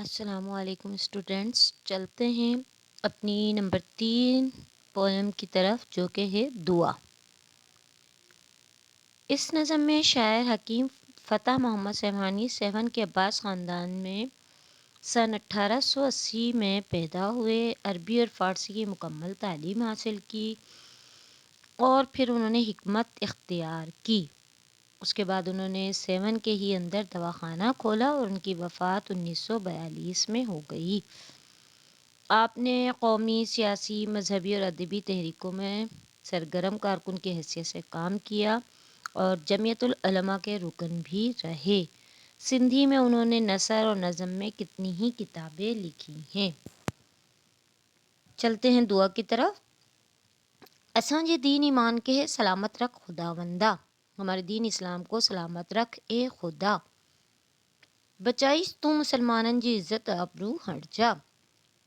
अस्सलामुअलैकुम स्टूडेंट्स, चलते हैं अपनी नंबर 3 पोएम की तरफ, जो कि है दुआ। इस नज़म में शायर हकीम फ़तह मोहम्मद सेमानी सेवन के अब्बास ख़ानदान में सन 1880 में पैदा हुए। अरबी और फ़ारसी की मुकम्मल तालीम हासिल की और फिर उन्होंने हिकमत इख्तियार की। उसके बाद उन्होंने सेवन के ही अंदर दवाखाना खोला और उनकी वफ़ात 1942 में हो गई। आपने कौमी, सियासी, मजहबी और अदबी तहरीकों में सरगर्म कारकुन की हैसियत से काम किया और जमियतुल उलमा के रुकन भी रहे। सिंधी में उन्होंने नसर और नज़म में कितनी ही किताबें लिखी हैं। चलते हैं दुआ की तरफ। असांजे दीन ईमान के है सलामत रख खुदावंदा, हमारे दीन इस्लाम को सलामत रख ए खुदा। बचाइस तू मुसलमानन जी इज़्ज़त आबरू हट जा,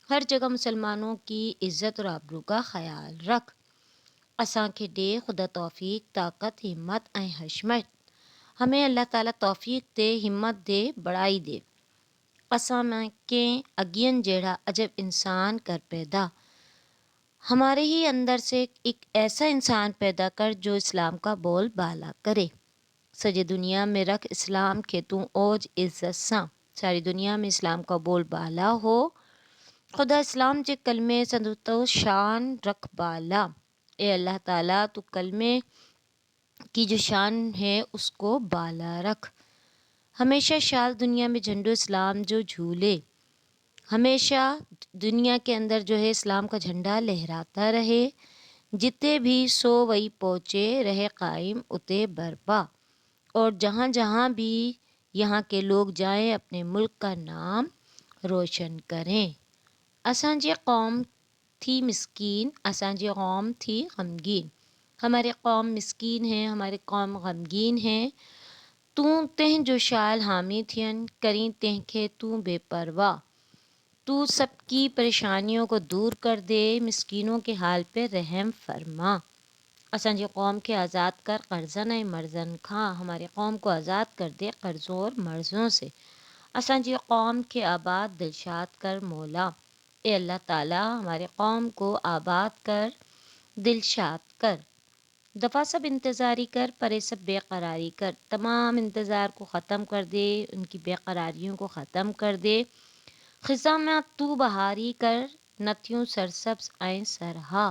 हर जगह मुसलमानों की इज़्ज़त और आबरू का ख्याल रख। असां खे दे खुदा तौफीक, ताकत, हिम्मत ऐं हशमत, हमें अल्लाह ताला तौफीक दे, हिम्मत दे, बड़ाई दे। असां में के अगियन जहिड़ा अजब इंसान कर पैदा, हमारे ही अंदर से एक ऐसा इंसान पैदा कर जो इस्लाम का बोल बाला करे। सजे दुनिया में रख इस्लाम के तू ओज इज़्ज़त सां, सारी दुनिया में इस्लाम का बोल बाला हो। खुदा इस्लाम जे कलमे संदुतो शान रख बाला, ए अल्लाह ताला तू कलमे की जो शान है उसको बाला रख। हमेशा शाल दुनिया में झंडो इस्लाम जो झूले, हमेशा दुनिया के अंदर जो है इस्लाम का झंडा लहराता रहे। जिते भी सो वही पहुँचे, रहे कायम उते बरपा, और जहाँ जहाँ भी यहाँ के लोग जाएं अपने मुल्क का नाम रोशन करें। असांजी कौम थी मिस्कीन, असांजी कौम थी गमगीन, हमारी कौम मिस्कीन है, हमारी कौम गमगीन है। तू तें जो शाल हामी थियन, करी तें खे तू बेपरवाह, तू सबकी परेशानियों को दूर कर दे, मिस्कीनों के हाल पे रहम फरमा। असांजी कौम के आज़ाद कर कर्ज़न ऐं मर्ज़न खां, हमारी कौम को आज़ाद कर दे कर्ज़ों और मर्ज़ों से। असांजी कौम के आबाद दिलशाद कर मौला, ए अल्लाह ताला हमारे कौम को आबाद कर, दिलशाद कर। दफ़ा सब इंतज़ारी कर, परे सब बेकरारी कर, तमाम इंतज़ार को ख़त्म कर दे, उनकी बेकरारियों को ख़त्म कर दे। ख़िज़ा में तू बहारी कर, नथियों सरसब्ज़ ऐं सरहा,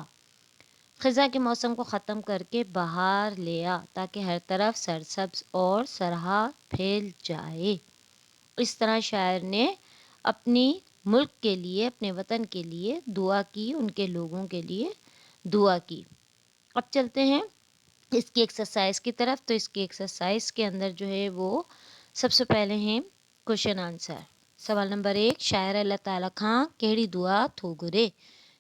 ख़िज़ा के मौसम को ख़त्म करके बहार ले आ, ताकि हर तरफ सरसब्ज़ और सरहा फैल जाए। इस तरह शायर ने अपनी मुल्क के लिए, अपने वतन के लिए दुआ की, उनके लोगों के लिए दुआ की। अब चलते हैं इसकी एक्सरसाइज की तरफ। तो इसकी एक्सरसाइज के अंदर जो है वो सबसे पहले हैं क्वेश्चन आंसर। सवाल नंबर 1, शायर अल्लाह ताला खां कहिड़ी दुआ थो घुरे।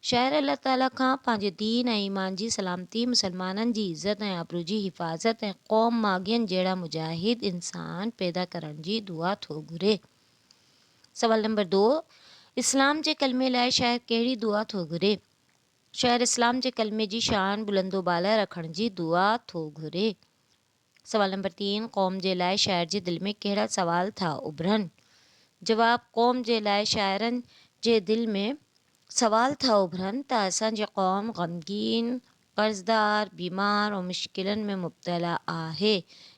शायर अल्लाह ताला खां पंहिंजे दीन ऐं ईमान जी सलामती, मुसलमाननि जी इज़त ऐं आबरू जी हिफ़ाज़त ऐं क़ौम माॻियनि जहिड़ा मुजाहिद इंसान पैदा करण जी दुआ थो घुरे। सवाल नंबर 2, इस्लाम जे कलमे लाइ शायर कहिड़ी दुआ थो घुरे। शायर इस्लाम जे कलमे जी शान बुलंदो बाला रखण जी दुआ थो घुरे। सवाल नंबर 3, क़ौम जे लाइ शायर जे दिल में कहिड़ा सवाल था उभरनि। जवाब, क़ौम जे लाइ शाइरनि जे दिल में सवाल था उभरनि त असांजी क़ौम ग़मगीन, कर्ज़दार, बीमार और मुश्किलनि में मुब्तला आहे।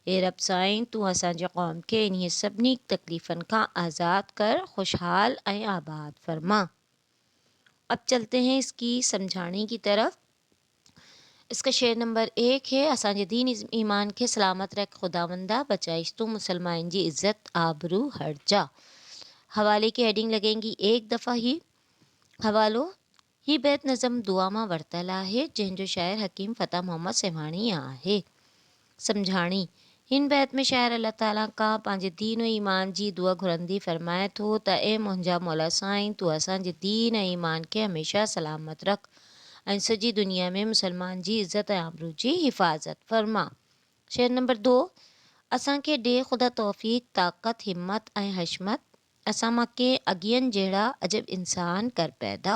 ए रब साईं, तूं असांजी क़ौम खे इन्ही सभिनी तकलीफ़नि खां आज़ाद कर, खुशहाल ऐं आबाद फरमा। अब चलते हैं इसकी समझाने की तरफ। इसका शेर नंबर 1 है, असांजे दीन ईमान खे सलामत रख खुदावंदा, बचाइश तू मुसलमान जी इज़्ज़त आबरू हट जा। हवाले की हेडिंग लगेंगी एक दफ़ा ही। हवालो, ही बैत नज़म दुआ मां वरितल आहे, जंहिंजो शाइर हकीम फ़तह मोहम्मद सेमानी आहे। सम्झाणी, हिन बैत में शाइर अल्लाह ताला खां पंहिंजे दीन ऐं ईमान जी दुआ घुरंदी फ़रमाए थो त ए मुंहिंजा मौला साईं, तूं असांजे दीन ऐं ईमान खे हमेशह सलामत रख ऐं सॼी दुनिया में मुसलमान जी इज़त ऐं आबरू जी हिफ़ाज़त फ़रमा। शेर नंबर 2, असांखे ॾे ख़ुदा तौफ़ीक, ताक़त, हिम्मत ऐं हशमत, असां मां के अगियनि जहिड़ा अजब इंसान कर पैदा।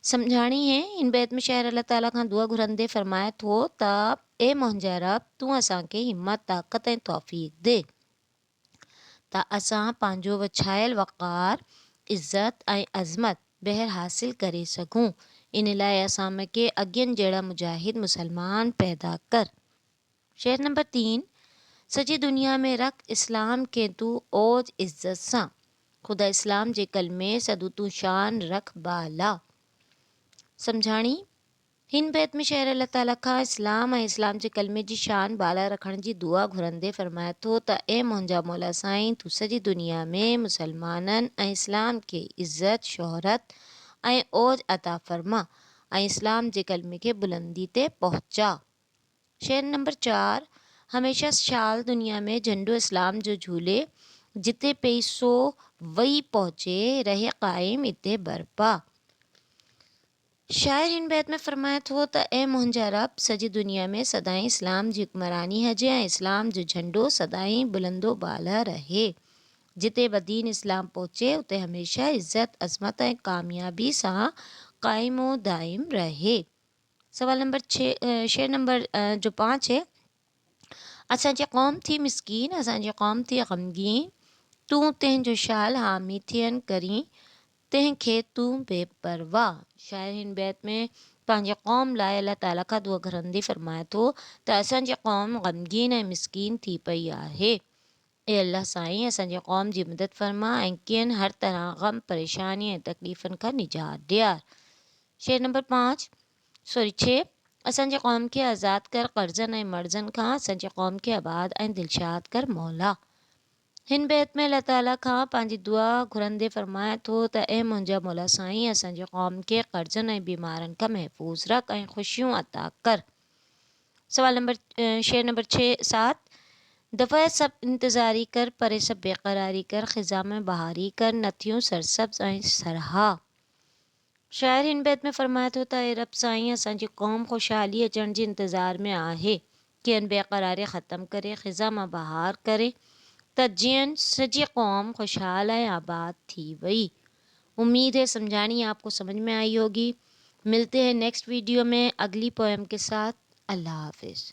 सम्झाणी है, इन बैत में शायर अल्लाह ताला खां दुआ घुरंदे फ़रमाए थो त ए मुंहिंजा रब, तूं असांखे हिम्मत, ताक़त ऐं तौफ़ीक दे, ता असां पंहिंजो वछायल वक़ार इज़त ऐं अज़मत ॿीहर हासिल करे सघूं। इन लाइ असां के अॻियनि जहिड़ा मुजाहिद मुसलमान पैदा कर। शेर नंबर 3, सॼी दुनिया में रख इस्लाम के तू ओज इज़्ज़त सां। ख़ुदा इस्लाम जे कलमे सदु तू शान रख बाला। सम्झाणी, हिन बैत में शहर अल्लाह ताला खां इस्लाम ऐं इस्लाम जे कलमे जी शान बाला रखण जी दुआ घुरंदे फ़रमाए थो त ए मुंहिंजा मौला साईं, तू सॼी दुनिया में मुसलमाननि ऐं इस्लाम खे इज़त, शोहरत ऐं ओज अता फ़रमा ऐं इस्लाम जे कलमे खे बुलंदी ते पहुचा। शेर नंबर 4, हमेशा शाल दुनिया में झंडो इस्लाम जो झूले, जिते पैसो वही पहुचे रहे क़ाइम इते बरपा। शाइर हिन बैत में फ़रमाए थो त ए मुंहिंजा रब, सॼी दुनिया में सदाईं इस्लाम जी हुक्मरानी हुजे ऐं इस्लाम जो झंडो सदाईं बुलंदो बाला रहे। जिते बदीन इस्लाम पहुचे उते हमेशा इज़त, अज़मत ऐं कामयाबी सां क़ाइमो दाइम रहे। सवाल नंबर 6, शेर नंबर जो 5 है, असांजी क़ौम थी मिसकीन, असांजी क़ौम थी ग़मगीन, तूं तंहिंजो शाल हामी थियनि करी, तंहिंखे तूं बेपरवाह। शाइर हिन बैत में पंहिंजे क़ौम लाइ अल्लाह ताला खां दुआ घुरंदे फ़रमाए थो त असांजी क़ौम ग़मगीन ऐं मिसकीन थी पई आहे। ए अल्लाह साईं, असांजी क़ौम जी मदद फ़रमा ऐं कियनि हर तरह ग़म, परेशानी ऐं तकलीफ़ुनि खां निजात ॾियार। शेर नंबर 6, असांजे क़ौम खे आज़ादु कर कर्ज़नि ऐं मर्ज़नि खां, असांजे क़ौम खे आबाद ऐं दिलशाद कर मौला। हिन बैत में अल्लाह ताला खां पंहिंजी दुआ घुरंदे फ़रमाए थो त ए मुंहिंजा मौला साईं, असांजे क़ौम खे कर्ज़नि ऐं बीमारनि खां महफ़ूज़ रख ऐं ख़ुशियूं अता कर। शेर नंबर 7, दफ़ा सब इंतज़ारी कर, परे सब बेक़रारी कर, ख़िज़ा में बहारी कर, नथियूं सरसब्ज़ ऐं सरहा। शाइर हिन बैत में फ़रमाए थो त ए रब साईं, असांजी क़ौम ख़ुशहाली अचण जे इंतज़ार में आहे, कियनि बेक़रारी ख़तमु करे, ख़िज़ा मां बहार करे, त जीअं सॼी क़ौम खुशहाल ऐं आबाद थी वई। उम्मीद है समझानी आपको समझ में आई होगी। मिलते हैं नेक्स्ट वीडियो में अगली पोएम के साथ। अल्लाह हाफिज़।